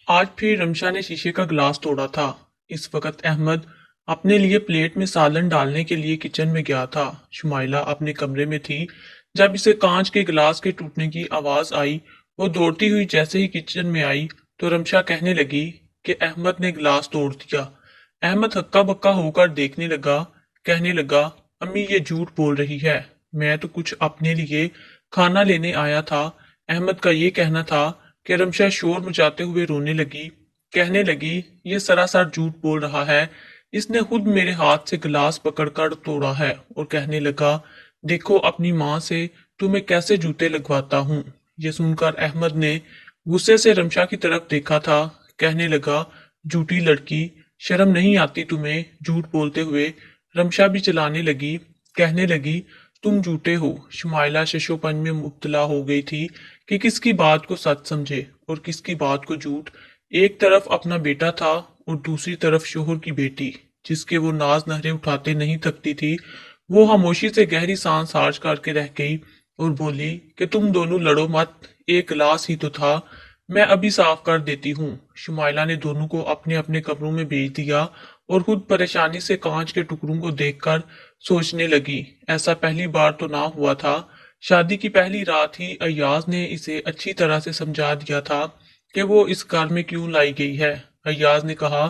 आज फिर रमशा ने शीशे का ग्लास तोड़ा था। इस वक्त अहमद अपने लिए प्लेट में सालन डालने के लिए किचन में गया था। शुमाइला अपने कमरे में थी जब इसे कांच के गिलास के टूटने की आवाज आई। वो दौड़ती हुई जैसे ही किचन में आई तो रमशा कहने लगी कि अहमद ने गिलास तोड़ दिया। अहमद हक्का बक्का होकर देखने लगा। कहने लगा, अम्मी ये झूठ बोल रही है, मैं तो कुछ अपने लिए खाना लेने आया था। अहमद का ये कहना था कि रमशा शोर मचाते हुए रोने लगी। कहने लगी, ये सरासर झूठ बोल रहा है, इसने खुद मेरे हाथ से गिलास पकड़कर तोड़ा है। और कहने लगा, देखो अपनी माँ से तुम्हें कैसे जूते लगवाता हूँ। ये सुनकर अहमद ने गुस्से से रमशा की तरफ देखा था। कहने लगा, झूठी लड़की, शर्म नहीं आती तुम्हें झूठ बोलते हुए। रमशा भी चलाने लगी। कहने लगी, तुम झूठे हो। शुमाइला शशोपन में मुब्तला हो गई थी कि किसकी बात को सच समझे और किसकी बात को झूठ। एक तरफ अपना बेटा था और दूसरी तरफ शोहर की बेटी, जिसके वो नाज नहरे उठाते नहीं थकती थी। वो खामोशी से गहरी सांस हाज करके रह गई और बोली कि तुम दोनों लड़ो मत, एक गिलास ही तो था, मैं अभी साफ कर देती हूँ। शुमाइला ने दोनों को अपने अपने कमरों में भेज दिया और खुद परेशानी से कांच के टुकड़ों को देखकर सोचने लगी, ऐसा पहली बार तो ना हुआ था। शादी की पहली रात ही अय्याज ने इसे अच्छी तरह से समझा दिया था कि वो इस घर में क्यों लाई गई है। अय्याज ने कहा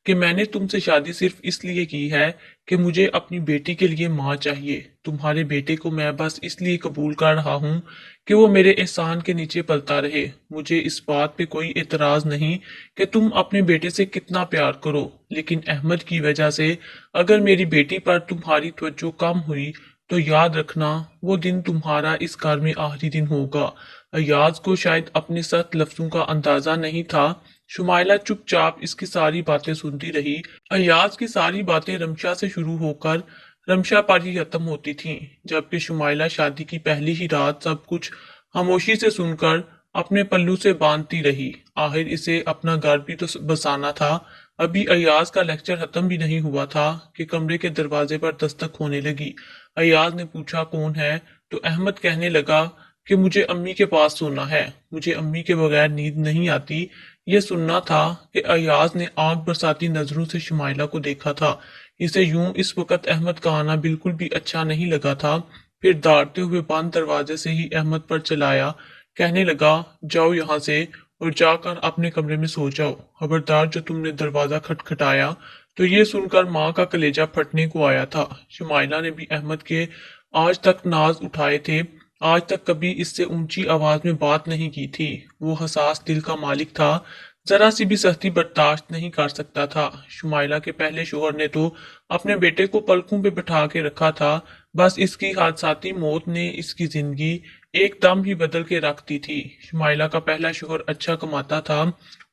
कि मैंने तुमसे शादी सिर्फ इसलिए की है कि मुझे अपनी बेटी के लिए माँ चाहिए। तुम्हारे बेटे को मैं बस इसलिए कबूल कर रहा हूँ कि वो मेरे एहसान के नीचे पलता रहे। मुझे इस बात पे कोई एतराज नहीं कि तुम अपने बेटे से कितना प्यार करो, लेकिन अहमद की वजह से अगर मेरी बेटी पर तुम्हारी तवज्जो कम हुई तो याद रखना, वो दिन तुम्हारा इस घर में आखिरी दिन होगा। अय्याज को शायद अपने सख्त लफ्जों का अंदाजा नहीं था। शुमाइला चुपचाप इसकी सारी बातें सुनती रही। अय्याज की सारी बातें रमशा से शुरू होकर रमशा पर ही खत्म होती थीं, जबकि शुमाइला शादी की पहली ही रात सब कुछ खामोशी से सुनकर अपने पल्लू से बांधती रही। आखिर इसे अपना घर भी तो बसाना था। अभी अय्याज का लेक्चर खत्म भी नहीं हुआ था कि कमरे के दरवाजे पर दस्तक होने लगी। अय्याज ने पूछा, कौन है? तो अहमद कहने लगा कि मुझे अम्मी के पास सोना है, मुझे अम्मी के बगैर नींद नहीं आती। ये सुनना था कि अय्याज ने आंख बरसाती नजरों से शुमाइला को देखा था। इसे यूं इस वक्त अहमद का आना बिल्कुल भी अच्छा नहीं लगा था। फिर दौड़ते हुए बंद दरवाजे से ही अहमद पर चलाया। कहने लगा, जाओ यहाँ से और जाकर अपने कमरे में सो जाओ। खबरदार जो तुमने दरवाजा खटखटाया। तो ये सुनकर माँ का कलेजा फटने को आया था। शुमाइला ने भी अहमद के आज तक नाज उठाए थे, आज तक कभी इससे ऊंची आवाज में बात नहीं की थी। वो हसास दिल का मालिक था, जरा सी भी सख्ती बर्दाश्त नहीं कर सकता था। शुमाइला के पहले शोहर ने तो अपने बेटे को पलकों पे बिठा के रखा था, बस इसकी हादसाती मौत ने इसकी जिंदगी एकदम ही बदल के रख दी थी। शुमाइला का पहला शोहर अच्छा कमाता था,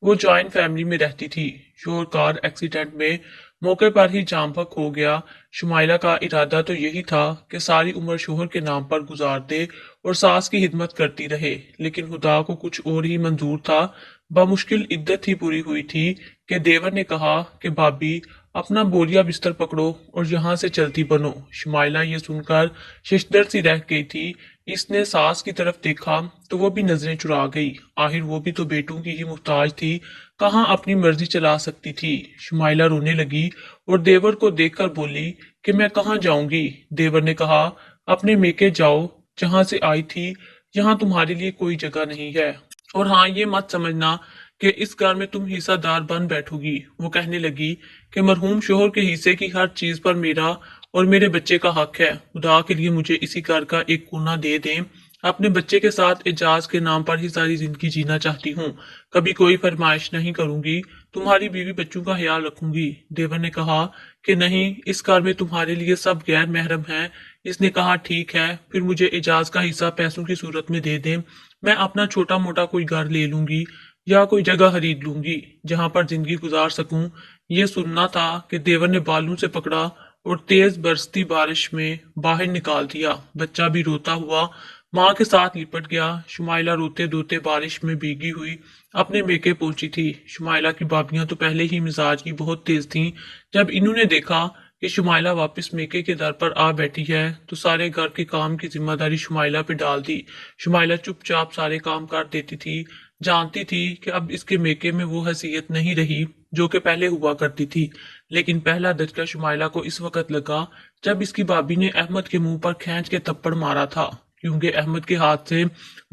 वो जॉइंट फैमिली में रहती थी। शोहर कार एक्सीडेंट में मौके पर ही जाम बहक हो गया। शुमाइला का इरादा तो यही था कि सारी उम्र शोहर के नाम पर गुजार दे और सास की खिदमत करती रहे, लेकिन खुदा को कुछ और ही मंजूर था। बामुश्किल इद्दत ही पूरी हुई थी कि देवर ने कहा कि भाभी अपना बोरिया बिस्तर पकड़ो और यहाँ से चलती बनो। शुमाइला ये सुनकर शिशदर सी रह गई थी। इसने सास की तरफ देखा तो वो भी नजरें चुरा गई। आखिर वो भी तो बेटों की ही मुहताज थी, कहाँ अपनी मर्जी चला सकती थी। शुमाइला रोने लगी और देवर को देखकर बोली कि मैं कहाँ जाऊंगी। देवर ने कहा, अपने मेके जाओ, जहां से आई थी। यहाँ तुम्हारे लिए कोई जगह नहीं है। और हाँ, ये मत समझना कि इस घर में तुम हिस्सादार बन बैठोगी। वो कहने लगी कि मरहूम शोहर के हिस्से की हर चीज पर मेरा और मेरे बच्चे का हक है। खुदा के लिए मुझे इसी घर का एक कोना दे दें। अपने बच्चे के साथ एजाज के नाम पर ही सारी जिंदगी जीना चाहती हूँ। कभी कोई फरमाइश नहीं करूंगी, तुम्हारी बीवी बच्चों का ख्याल रखूंगी। देवर ने कहा कि नहीं, इस घर में तुम्हारे लिए सब गैर महरम हैं। इसने कहा, ठीक है, फिर मुझे एजाज का हिस्सा पैसों की सूरत में दे दें। मैं अपना छोटा मोटा कोई घर ले लूंगी या कोई जगह खरीद लूंगी जहां पर जिंदगी गुजार सकूं। ये सुनना था कि देवर ने बालों से पकड़ा और तेज बरसती बारिश में बाहर निकाल दिया। बच्चा भी रोता हुआ माँ के साथ लिपट गया। शुमाइला रोते रोते बारिश में भीगी हुई अपने मेके पहुंची थी। शुमाइला की भाभियां तो पहले ही मिजाज की बहुत तेज थीं। जब इन्होंने देखा कि शुमाइला वापस मेके के दर पर आ बैठी है तो सारे घर के काम की जिम्मेदारी शुमाइला पे डाल दी। शुमाइला चुपचाप सारे काम कर देती थी, जानती थी कि अब इसके मेके में वो हैसियत नहीं रही जो कि पहले हुआ करती थी। लेकिन पहला धचका शुमाइला को इस वक्त लगा जब इसकी भाभी ने अहमद के मुंह पर खींच के थप्पड़ मारा था, क्योंकि अहमद के हाथ से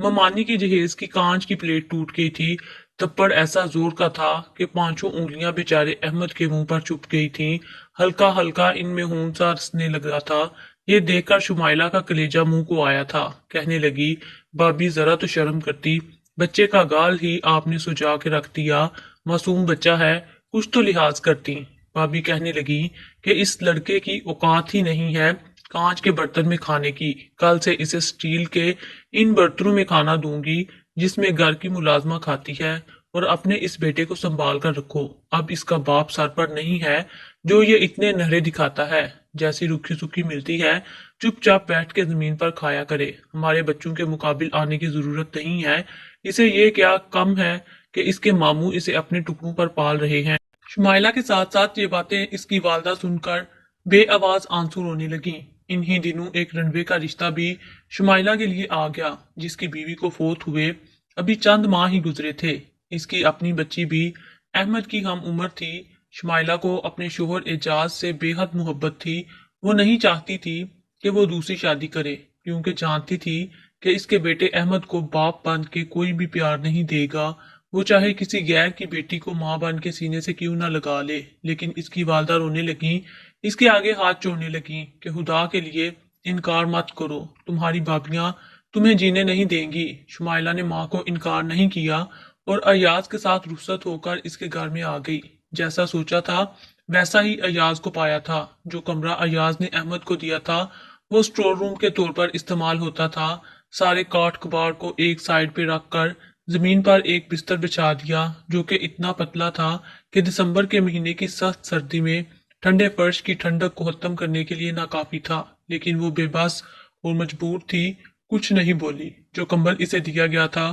ममानी की जहेज की कांच की प्लेट टूट गई थी। थप्पड़ ऐसा जोर का था कि पांचों उंगलियां बेचारे अहमद के मुंह पर चुप गई थीं। हल्का हल्का इनमें खून सा रिसने लगा था। ये देखकर शुमाइला का कलेजा मुंह को आया था। कहने लगी, भाभी जरा तो शर्म करती, बच्चे का गाल ही आपने सुझा के रख दिया। मासूम बच्चा है, कुछ तो लिहाज करती। भाभी कहने लगी कि इस लड़के की औकात ही नहीं है कांच के बर्तन में खाने की। कल से इसे स्टील के इन बर्तनों में खाना दूंगी जिसमें घर की मुलाजमा खाती है। और अपने इस बेटे को संभाल कर रखो। अब इसका बाप सर पर नहीं है जो ये इतने नखरे दिखाता है। जैसी रूखी सूखी मिलती है चुपचाप बैठ के जमीन पर खाया करे। हमारे बच्चों के मुकाबिल आने की जरूरत नहीं है। इसे ये क्या कम है कि इसके मामू इसे अपने टुकड़ों पर पाल रहे हैं। शुमाइला के साथ साथ ये बातें इसकी वालदा सुनकर बेआवाज आंसू रोने लगी। इन्हीं दिनों एक रणवे का रिश्ता भी शुमाइला के लिए आ गया, जिसकी बीवी को फोत हुए अभी चंद माह ही गुजरे थे। इसकी अपनी बच्ची भी अहमद की हम उम्र थी। शुमाइला को अपने शोहर एजाज से बेहद मोहब्बत थी। वो नहीं चाहती थी कि वो दूसरी शादी करे, क्योंकि जानती थी कि इसके बेटे अहमद को बाप बन के कोई भी प्यार नहीं देगा। वो चाहे किसी गैर की बेटी को माँ बन के सीने से क्यों ना लगा ले। लेकिन इसकी वालदा रोने लगी, इसके आगे हाथ जोड़ने लगी कि खुदा के लिए इनकार मत करो, तुम्हारी भाभियां तुम्हें जीने नहीं देंगी। शुमाइला ने माँ को इनकार नहीं किया और अयाज के साथ रुखसत होकर इसके घर में आ गई। जैसा सोचा था वैसा ही अयाज को पाया था। जो कमरा अयाज ने अहमद को दिया था वो स्टोर रूम के तौर पर इस्तेमाल होता था। सारे काठ कबाड़ को एक साइड पे रखकर जमीन पर एक बिस्तर बिछा दिया जो कि इतना पतला था कि दिसंबर के महीने की सख्त सर्दी में ठंडे फर्श की ठंडक को खत्म करने के लिए नाकाफी था। लेकिन वो बेबस और मजबूर थी, कुछ नहीं बोली। जो कंबल इसे दिया गया था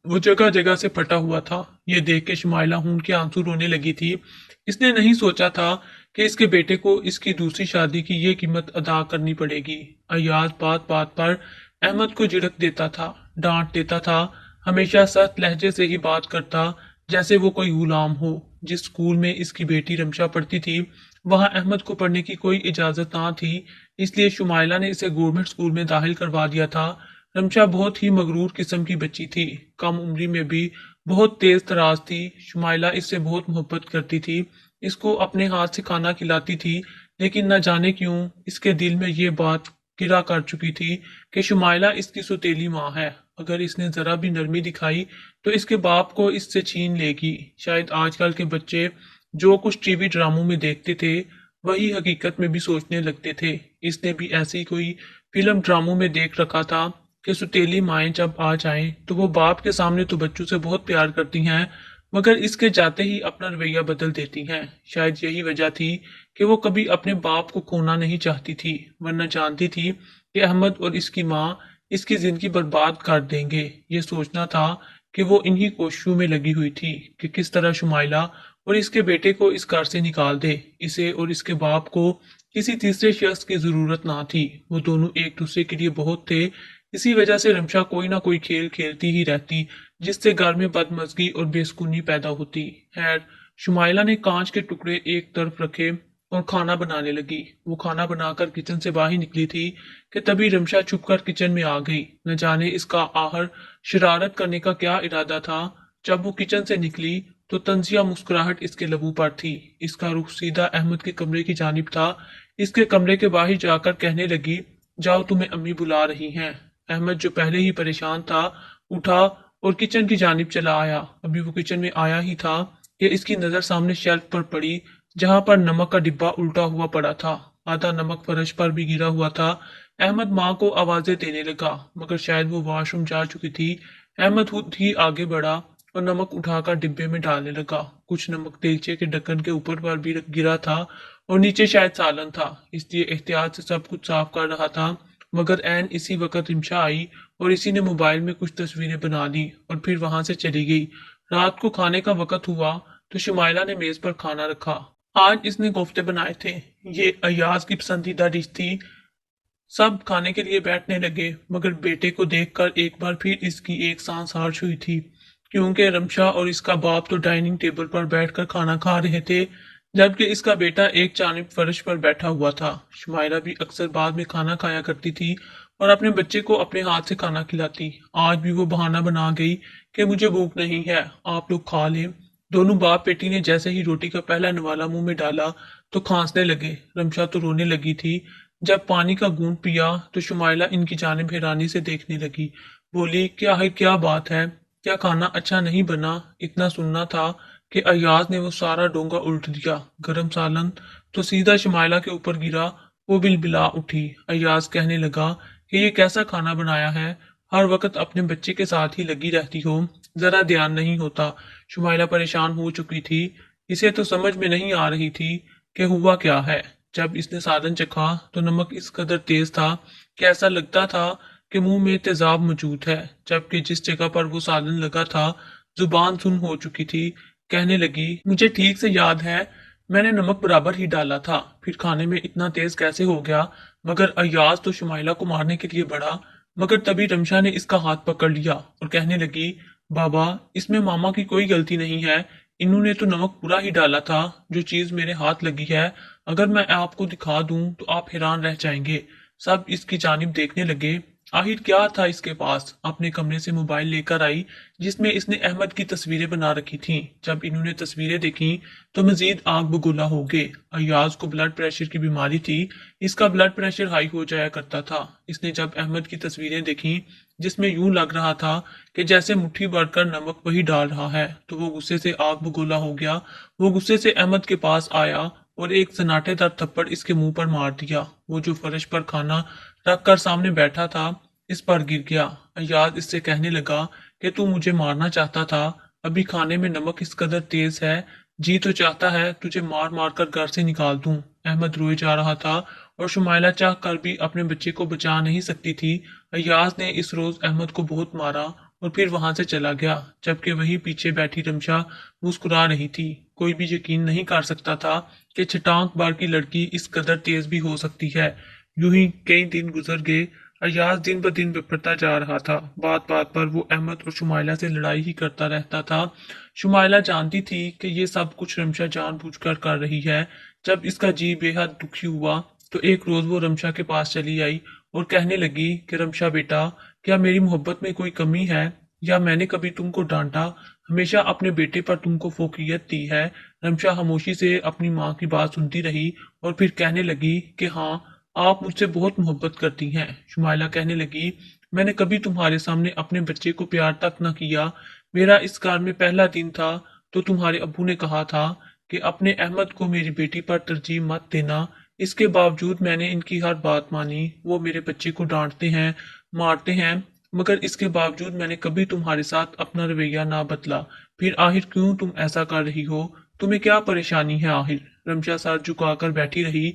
वो जगह जगह से फटा हुआ था। ये देख के शुमाइला खून के आंसू रोने लगी थी। इसने नहीं सोचा था कि इसके बेटे को इसकी दूसरी शादी की ये कीमत अदा करनी पड़ेगी। अयाज बात बात पर अहमद को झिड़क देता था, डांट देता था। हमेशा सख्त लहजे से ही बात करता जैसे वो कोई गुलाम हो। जिस स्कूल में इसकी बेटी रमशा पढ़ती थी वहां अहमद को पढ़ने की कोई इजाजत ना थी, इसलिए शुमाइला ने इसे गवर्नमेंट स्कूल में दाखिल करवा दिया था। रमशा बहुत ही मगरूर किस्म की बच्ची थी, कम उम्री में भी बहुत तेज तराज थी। शुमाइला इससे बहुत मोहब्बत करती थी, इसको अपने हाथ से खाना खिलाती थी। लेकिन न जाने क्यों इसके दिल में ये बात गिरा कर चुकी थी कि शुमाइला इसकी सौतेली माँ है। अगर इसने जरा भी नरमी दिखाई तो इसके बाप को इससे छीन लेगी। शायद आजकल के बच्चे जो कुछ टीवी ड्रामों में देखते थे वही हकीकत में भी सोचने लगते थे। इसने भी ऐसी कोई फिल्म ड्रामों में देख रखा था कि सौतेली माएँ जब आ जाएं तो वो बाप के सामने तो बच्चों से बहुत प्यार करती हैं, मगर इसके जाते ही अपना रवैया बदल देती हैं। शायद यही वजह थी कि वो कभी अपने बाप को खोना नहीं चाहती थी, वरना जानती थी कि अहमद और इसकी माँ इसकी जिंदगी बर्बाद कर देंगे। ये सोचना था कि वो इन्हीं कोशिशों में लगी हुई थी कि किस तरह शुमाइला और इसके बेटे को इस घर से निकाल दे। इसे और इसके बाप को किसी तीसरे शख्स की जरूरत ना थी। वो दोनों एक दूसरे के लिए बहुत थे। इसी वजह से रमशा कोई ना कोई खेल खेलती ही रहती जिससे घर में बदमजगी और बेसुकूनी पैदा होती। खैर, शुमाइला ने कांच के टुकड़े एक तरफ रखे और खाना बनाने लगी। वो खाना बनाकर किचन से बाहर निकली थी कि तभी रमशा छुपकर किचन में आ गई। न जाने इसका आहर शरारत करने का क्या इरादा था। जब वो किचन से निकली तो तंजिया मुस्कुराहट इसके लबों पर थी। इसका रुख सीधा अहमद के कमरे की जानिब था। इसके कमरे के बाहर जाकर कहने लगी, जाओ तुम्हें अम्मी बुला रही हैं। अहमद जो पहले ही परेशान था उठा और किचन की जानिब चला आया। अभी वो किचन में आया ही था कि इसकी नजर सामने शेल्फ पर पड़ी जहां पर नमक का डिब्बा उल्टा हुआ पड़ा था। आधा नमक फर्श पर भी गिरा हुआ था। अहमद माँ को आवाजें देने लगा, मगर शायद वो वॉशरूम जा चुकी थी। अहमद खुद ही आगे बढ़ा और नमक उठाकर डिब्बे में डालने लगा। कुछ नमक देगचे के ढक्कन के ऊपर पर भी गिरा था और नीचे शायद सालन था, इसलिए एहतियात से सब कुछ साफ कर रहा था। मगर ऐन इसी वक्त रिमशा आई और इसी ने मोबाइल में कुछ तस्वीरें बना ली और फिर वहां से चली गई। रात को खाने का वक्त हुआ तो शुमाइला ने मेज पर खाना रखा। आज इसने कोफ्ते बनाए थे। ये अयाज की पसंदीदा डिश थी। सब खाने के लिए बैठने लगे, मगर बेटे को देखकर एक बार फिर इसकी एक सांस हार्श हुई थी, क्योंकि रमशा और इसका बाप तो डाइनिंग टेबल पर बैठकर खाना खा रहे थे, जबकि इसका बेटा एक जानिब फर्श पर बैठा हुआ था। शुमाइला भी अक्सर बाद में खाना खाया करती थी और अपने बच्चे को अपने हाथ से खाना खिलाती। आज भी वो बहाना बना गई कि मुझे भूख नहीं है, आप लोग खा लें। दोनों बाप बेटी ने जैसे ही रोटी का पहला निवाला मुंह में डाला तो खांसने लगे। रमशा तो रोने लगी थी। जब पानी का घूंट पिया तो शुमाइला इनकी जानिब हैरानी से देखने लगी। बोली, क्या है, क्या बात है? क्या खाना अच्छा नहीं बना? इतना सुनना था कि अय्याज ने वो सारा डोंगा उल्ट दिया। गरम सालन तो सीधा शुमाइला के ऊपर गिरा। वो बिलबिला उठी। अय्याज कहने लगा कि ये कैसा खाना बनाया है, हर वक्त अपने बच्चे के साथ ही लगी रहती हो, जरा ध्यान नहीं होता। शुमाइला परेशान हो चुकी थी। इसे तो समझ में नहीं आ रही थी कि हुआ क्या है। जब इसने सालन चखा तो नमक इस कदर तेज था कि ऐसा लगता था कि मुंह में तेजाब मौजूद है, जबकि जिस जगह पर वो सालन लगा था जुबान सुन हो चुकी थी। कहने लगी, मुझे ठीक से याद है, मैंने नमक बराबर ही डाला था, फिर खाने में इतना तेज कैसे हो गया? मगर अय्याज तो शुमाइला को मारने के लिए बढ़ा, मगर तभी रमशा ने इसका हाथ पकड़ लिया और कहने लगी, बाबा, इसमें मामा की कोई गलती नहीं है, इन्होंने तो नमक पूरा ही डाला था। जो चीज मेरे हाथ लगी है, अगर मैं आपको दिखा दूं तो आप हैरान रह जाएंगे। सब इसकी जानिब देखने लगे। आखिर क्या था इसके पास? अपने कमरे से मोबाइल लेकर आई जिसमें इसने अहमद की तस्वीरें बना रखी थीं। जब इन्होंने तस्वीरें देखी तो मजीद आग बगोला हो गए। अय्याज को ब्लड प्रेशर की बीमारी थी, इसका ब्लड प्रेशर हाई हो जाया करता था। इसने जब अहमद की तस्वीरें देखी जिसमें यूं लग रहा था कि जैसे मुट्ठी भरकर नमक वही डाल रहा है, तो वो गुस्से से आग बगोला हो गया। वो गुस्से से अहमद के पास आया और एक सन्नाटेदार थप्पड़ इसके मुंह पर मार दिया। वो जो फर्श पर खाना रख कर सामने बैठा था इस पर गिर गया। अय्याज इससे कहने लगा कि तू मुझे मारना चाहता था, अभी खाने में नमक इस कदर तेज है, जी तो चाहता है तुझे मार मार कर घर से निकाल दूं। अहमद रोए जा रहा था और शुमाइला चाह कर भी अपने बच्चे को बचा नहीं सकती थी। अय्याज ने इस रोज अहमद को बहुत मारा और फिर वहां से चला गया, जबकि वहीं पीछे बैठी रमशा मुस्कुरा रही थी। कोई भी यकीन नहीं कर सकता था कि छटांक बार की लड़की इस कदर तेज भी हो सकती है। यूं ही कई दिन गुजर गए। अय्याज दिन ब दिन बिगड़ता जा रहा था। बात बात पर वो अहमद और शुमाइला से लड़ाई ही करता रहता था। शुमाइला जानती थी कि ये सब कुछ रमशा जानबूझकर कर रही है। जब इसका जी बेहद दुखी हुआ तो एक रोज वो रमशा के पास चली आई और कहने लगी कि रमशा बेटा, क्या मेरी मोहब्बत में कोई कमी है, या मैंने कभी तुमको डांटा? हमेशा अपने बेटे पर तुमको फोकियत दी है। रमशा खामोशी से अपनी माँ की बात सुनती रही और फिर कहने लगी कि हाँ, आप मुझसे बहुत मोहब्बत करती हैं। शुमाइला कहने लगी, मैंने कभी तुम्हारे सामने अपने बच्चे को प्यार तक न किया। मेरा इस कार में पहला दिन था तो तुम्हारे अब्बू ने कहा था कि अपने अहमद को मेरी बेटी पर तरजीह मत देना। इसके बावजूद मैंने इनकी हर बात मानी। वो मेरे बच्चे को डांटते हैं, मारते हैं, मगर इसके बावजूद मैंने कभी तुम्हारे साथ अपना रवैया ना बदला। फिर आखिर क्यों तुम ऐसा कर रही हो? तुम्हें क्या परेशानी है आखिर? रमशा सर झुकाकर बैठी रही।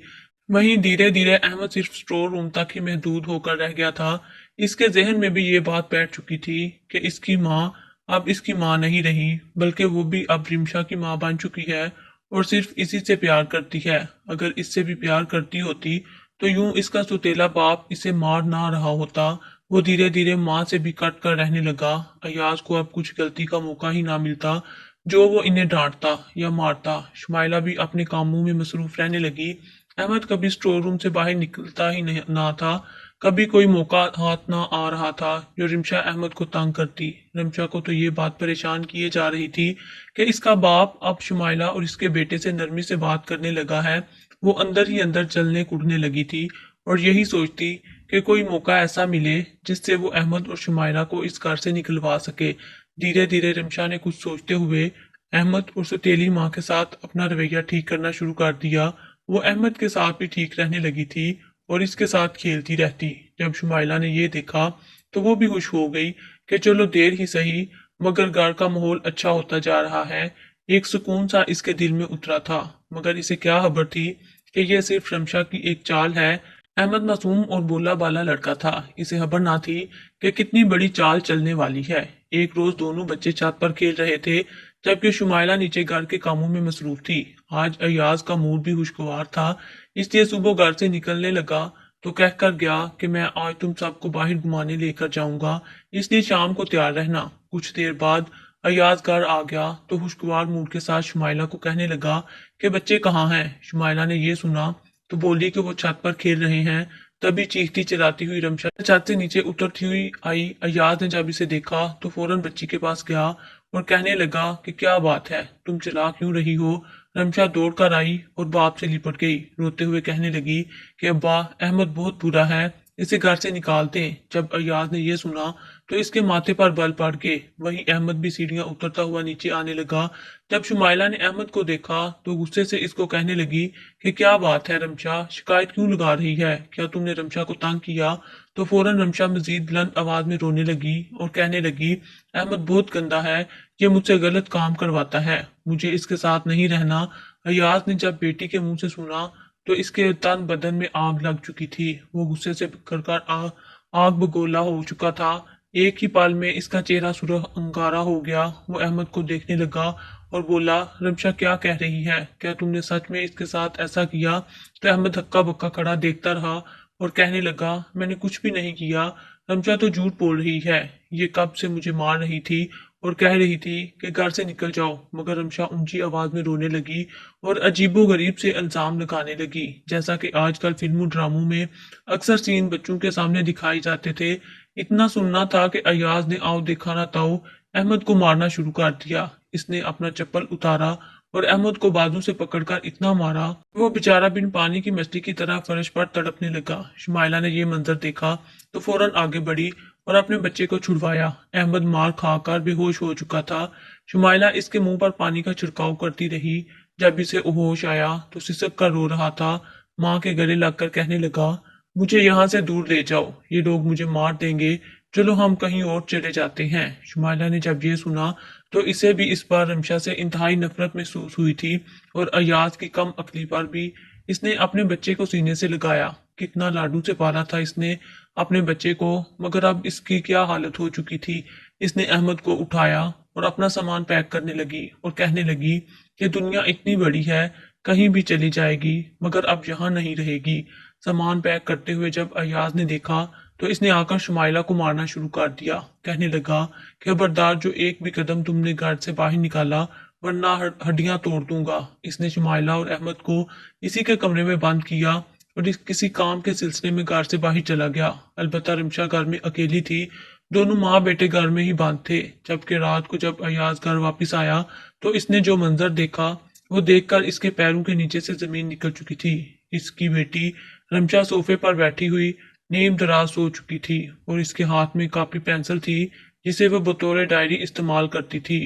वहीं धीरे धीरे अहमद सिर्फ स्टोर रूम तक ही महदूद होकर रह गया था। इसके जहन में भी ये बात बैठ चुकी थी कि इसकी माँ अब इसकी माँ नहीं रही, बल्कि वो भी अब रिमशा की माँ बन चुकी है और सिर्फ इसी से प्यार करती है। अगर इससे भी प्यार करती होती तो यूं इसका सौतेला बाप इसे मार ना रहा होता। वो धीरे धीरे माँ से भी कट कर रहने लगा। अयाज को अब कुछ गलती का मौका ही ना मिलता जो वो इन्हें डांटता या मारता। शुमाइला भी अपने कामों में मसरूफ रहने लगी। अहमद कभी स्टोर रूम से बाहर निकलता ही नहीं ना था। कभी कोई मौका हाथ ना आ रहा था जो रिमशा अहमद को तंग करती। रिमशा को तो ये बात परेशान किए जा रही थी कि इसका बाप अब शुमाइला और इसके बेटे से नरमी से बात करने लगा है। वो अंदर ही अंदर चलने कूदने लगी थी और यही सोचती कि कोई मौका ऐसा मिले जिससे वो अहमद और शुमाइला को इस घर से निकलवा सके। धीरे धीरे रिमशा ने कुछ सोचते हुए अहमद और सौतेली माँ के साथ अपना रवैया ठीक करना शुरू कर दिया। वो अहमद के साथ भी ठीक रहने लगी थी और इसके साथ खेलती रहती। जब शुमाइला ने ये देखा तो वो भी खुश हो गई कि चलो देर ही सही, मगर घर का माहौल अच्छा होता जा रहा है। एक सुकून सा इसके दिल में उतरा था, मगर इसे क्या खबर थी कि यह सिर्फ शमशा की एक चाल है। अहमद मासूम और बोला बाला लड़का था। इसे खबर ना थी कि कितनी बड़ी चाल चलने वाली है। एक रोज दोनों बच्चे छत पर खेल रहे थे जबकि शुमाइला नीचे घर के कामों में मसरूफ थी। आज अयाज का मूड भी खुशगवार था, इसलिए सुबह घर से निकलने लगा तो कहकर गया कि मैं आज तुम सबको बाहर घुमाने लेकर जाऊंगा, इसलिए शाम को तैयार रहना। कुछ देर बाद अयाज घर आ गया तो खुशगवार मूड के साथ शुमाइला को कहने लगा कि बच्चे कहाँ हैं। शुमाइला ने ये सुना तो बोली कि वो छत पर खेल रहे हैं। तभी चीखती चिल्लाती हुई रमशा छत से नीचे उतरती हुई आई। अयाज ने जब इसे देखा तो फौरन बच्ची के पास गया और कहने लगा कि क्या बात है, तुम चिल्ला क्यों रही हो। रमशा दौड़ कर आई और बाप से लिपट गई, रोते हुए कहने लगी कि अब्बा, अहमद बहुत बुरा है, इसे घर से निकाल दें। जब अयाज ने यह सुना तो इसके माथे पर बल पड़ के वहीं अहमद भी सीढ़ियां उतरता हुआ नीचे आने लगा। जब शुमाइला ने अहमद को देखा तो गुस्से से इसको कहने लगी कि क्या बात है रमशा, शिकायत क्यों लगा रही है, क्या तुमने रमशा को तंग किया। तो फौरन रमशा मजीद बुलंद आवाज में रोने लगी और कहने लगी, अहमद बहुत गंदा है, ये मुझसे गलत काम करवाता है, मुझे इसके साथ नहीं रहना। अयाज ने जब बेटी के मुंह से सुना तो इसके तन बदन में आग लग चुकी थी। वो गुस्से से कर आग बगोला हो चुका था। एक ही पल में इसका चेहरा सुरख अंगारा हो गया। वो अहमद को देखने लगा और बोला, रमशा क्या कह रही है, क्या तुमने सच में इसके साथ ऐसा किया। तो अहमद हक्का बक्का खड़ा देखता रहा और कहने लगा, मैंने कुछ भी नहीं किया, रमशा तो झूठ बोल रही है, ये कब से मुझे मार रही थी और कह रही थी कि घर से निकल जाओ। मगर रमशा ऊंची आवाज में रोने लगी और अजीबोगरीब से इल्जाम लगाने लगी, जैसा कि आजकल फिल्मों ड्रामों में अक्सर सीन बच्चों के सामने दिखाई जाते थे। इतना सुनना था कि अयाज ने आओ देखा ना ताऊ अहमद को मारना शुरू कर दिया। इसने अपना चप्पल उतारा और अहमद को बाजू से पकड़कर इतना मारा वो बेचारा बिन पानी की मछली की तरह फर्श पर तड़पने लगा। शुमाइला ने यह मंजर देखा तो फौरन आगे बढ़ी और अपने बच्चे को छुड़वाया। अहमद मार खाकर बेहोश हो चुका था। शुमाइला इसके मुंह पर पानी का छिड़काव करती रही। जब इसे होश आया तो सिसक कर रो रहा था। माँ के गले लगकर कहने लगा, मुझे यहाँ से दूर ले जाओ, ये लोग मुझे मार देंगे, चलो हम कहीं और चले जाते हैं। शुमाइला ने जब ये सुना तो इसे भी इस बार रमशा से इंतहाई नफरत महसूस हुई थी और अयाज की कम अकली पर भी। इसने अपने बच्चे को सीने से लगाया, कितना लाडू से पाला था इसने अपने बच्चे को, मगर अब इसकी क्या हालत हो चुकी थी। इसने अहमद को उठाया और अपना सामान पैक करने लगी और कहने लगी कि दुनिया इतनी बड़ी है, कहीं भी चली जाएगी मगर अब यहाँ नहीं रहेगी। सामान पैक करते हुए जब अयाज ने देखा तो इसने आकर शुमाइला को मारना शुरू कर दिया। कहने लगा, खबरदार जो एक भी कदम तुमने घर से बाहर निकाला वरना हड्डियां तोड़ दूंगा। इसने शुमाइला और अहमद को इसी के कमरे में बंद किया और इस किसी काम के सिलसिले में घर से बाहर चला गया। अलबत्ता रमशा घर में अकेली थी, दोनों माँ बेटे घर में ही बंद थे। जबकि रात को जब अयाज घर वापस आया तो इसने जो मंजर देखा वो देखकर इसके पैरों के नीचे से जमीन निकल चुकी थी। इसकी बेटी रमशा सोफे पर बैठी हुई नीम दराज सो चुकी थी और इसके हाथ में कापी पेंसिल थी जिसे वह बतौर डायरी इस्तेमाल करती थी।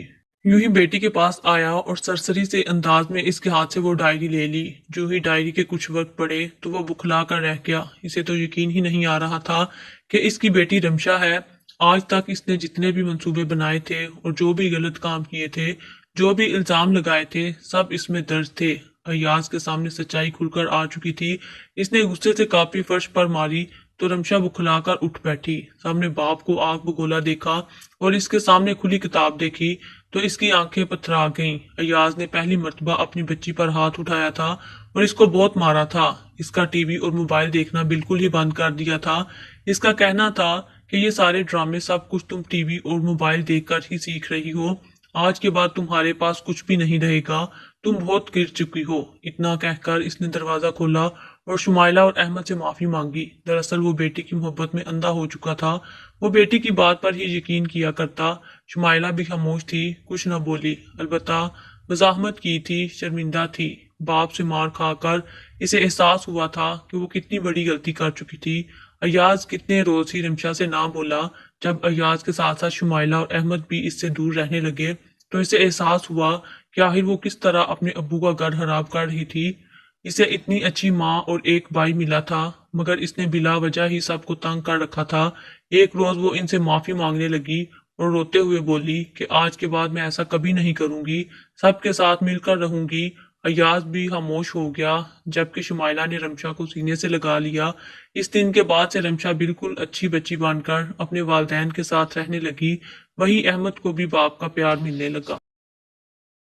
यूं ही बेटी के पास आया और सरसरी से अंदाज में इसके हाथ से वो डायरी ले ली। जो ही डायरी के कुछ वक्त पढ़े तो वो बुखला कर रह गया। इसे तो यकीन ही नहीं आ रहा था कि इसकी बेटी रमशा है। आज तक इसने जितने भी मंसूबे बनाए थे और जो भी गलत काम किए थे, जो भी इल्जाम लगाए थे, सब इसमें दर्ज थे। अयाज के सामने सच्चाई खुलकर आ चुकी थी। इसने गुस्से से कापी फर्श पर मारी तो रमशा बुखलाकर उठ बैठी। सामने बाप को आग बगोला देखा और इसके सामने खुली किताब देखी तो इसकी आंखें पथरा गईं। अयाज ने पहली मर्तबा अपनी बच्ची पर हाथ उठाया था और इसको बहुत मारा था। इसका टीवी और मोबाइल देखना बिल्कुल ही बंद कर दिया था। इसका कहना था कि ये सारे ड्रामे सब कुछ तुम टीवी और मोबाइल देखकर ही सीख रही हो, आज के बाद तुम्हारे पास कुछ भी नहीं रहेगा, तुम बहुत गिर चुकी हो। इतना कहकर इसने दरवाजा खोला और शुमाइला और अहमद से माफी मांगी। दरअसल वो बेटी की मोहब्बत में अंधा हो चुका था। वो बेटी की बात पर ही यकीन किया करता। शुमाइला भी खामोश थी, कुछ न बोली, अलबत्ता मजाहमत की थी, शर्मिंदा थी। बाप से मार खाकर इसे एहसास हुआ था कि वो कितनी बड़ी गलती कर चुकी थी। अयाज कितने रोज ही रमशा से ना बोला। जब अयाज के साथ साथ शुमाइला और अहमद भी इससे दूर रहने लगे तो इसे एहसास हुआ कि आखिर वो किस तरह अपने अब्बू का घर खराब कर रही थी। इसे इतनी अच्छी माँ और एक भाई मिला था मगर इसने बिला वजह ही सबको तंग कर रखा था। एक रोज वो इनसे माफी मांगने लगी और रोते हुए बोली कि आज के बाद मैं ऐसा कभी नहीं करूंगी, सबके साथ मिलकर रहूंगी। अयाज भी खामोश हो गया जबकि शुमाइला ने रमशा को सीने से लगा लिया। इस दिन के बाद से रमशा बिल्कुल अच्छी बच्ची बनकर अपने वालिदैन के साथ रहने लगी। वहीं अहमद को भी बाप का प्यार मिलने लगा।